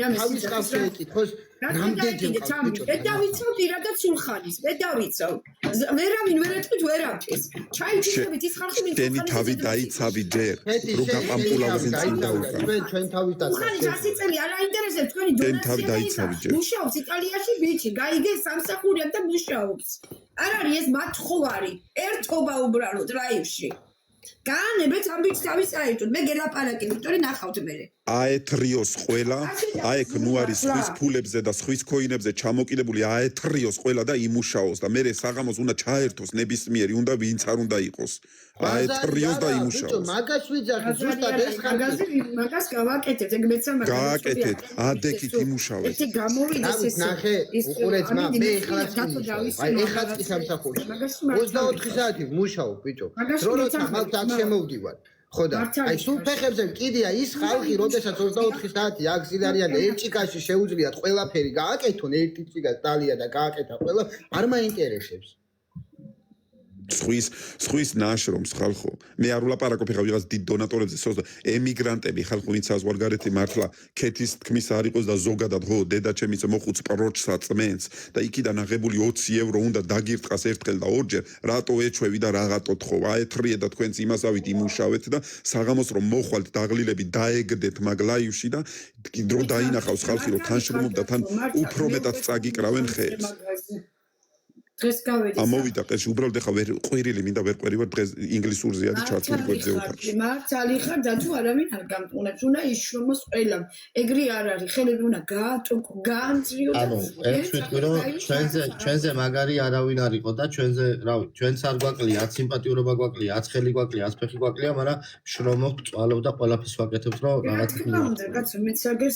თავის ხალხს ეკითხოს რამდენჯერ მე დავიცავ პირადად სულხანის მე დავიცავ ვერავინ ვერ ეთქვით ვერაფერს ჩაიჭირებით ის ხალხი შენი თავი დაიცავი ჯერ რომ გაპამპულავენ წინ დაუხარ ჩვენ თავის სულხანის 100 წელი არ აინტერესებს თქვენი დონაცია მუშაობს იტალიაში ბიჭი გაიგე სამსახურია და მუშაობს არ არის ეს მათხოვარი ერთობა უბრალოდ რაივში განებეთ ამბიც თავის აერთოთ მე გელაპარაკე ვიქტორი ნახავთ მე აეთრიოს ყველა აეკ ნუ არის ხვის ფულებზე და ხვის ქოინებზე ჩამოკიდებული აეთრიოს ყველა და იმუშაოს და მე საღამოს უნდა ჩაერთოს ნებისმიერი უნდა ვინც არ უნდა იყოს აეთრიოს და იმუშაოს მაგას ვიძახი ზუსტად ეს მაგას გავაკეთეთ ეგ მეცა მაგას გააკეთეთ ადექით იმუშავეთ ერთი გამოვიდეს ეს ნახე უყურეთ მა მე ეხლა კი სამსახურში 24 საათი მუშაობ ბიჭო როცა მაგ აქ შემოვდივარ ხო და აი სულ ფეხებზე კიდია ის ხალხი როდესაც 24 საათი აქ ზილარიან ერთ ჭიკაში შეუძლიათ ყველაფერი გააკეთონ ერთი ჭიკა დალია და გააკეთა ყველა არ მაინტერესებს სხვის ნაშრომს ხალხო მე არ ვლაპარაკობ ხა ვიღაც დიდ დონატორებზე სოს ემიგრანტები ხალხო ვინც საზღვარგარეთი მართლა ქეთის თქმის არ იყოს და ზოგადად ხო დედაჩემიც მოხუც პროჩსა წმენს და იქიდან აღებული 20 ევრო უნდა დაგირტყას ერთხელ და ორჯერ რატო ეჩვევი და რაღაცოთ ხო აეთრიე და თქვენც იმასავით იმუშავეთ და საღამოს რომ მოხვალთ დაღლილები დაეგდეთ მაგ ლაივში და დრო დაინახავს ხალხი რომ თანშრომობ და თან უფრო მეტად წაგიკრავენ ხეებს დღეს გავედი ამოვიდა ყეში უბრალოდ ახლა ვერ ყვირილი მინდა ვერ ყვერივარ დღეს ინგლისურზე არის ჩართული გვერდზე უხარში მართალი ხარ და თუ არავინ არ გამყუნებს უნდა იშრომოს ყველამ ეგრე არ არის ხელები უნდა გაატოკო გაანწრიო ანუ ეს ვიტყვი რომ ჩვენზე მაგარი არავინ არ იყო და ჩვენზე რავი ჩვენც არ გვაკლია ათ სიმპათიურობა გვაკლია ათ ხელი გვაკლია ათ ფეხი გვაკლია მაგრამ შრომობ წვალობ და ყველაფერს ვაკეთებთ რომ რაღაცა რა თქმა უნდა კაცო მეც აგერ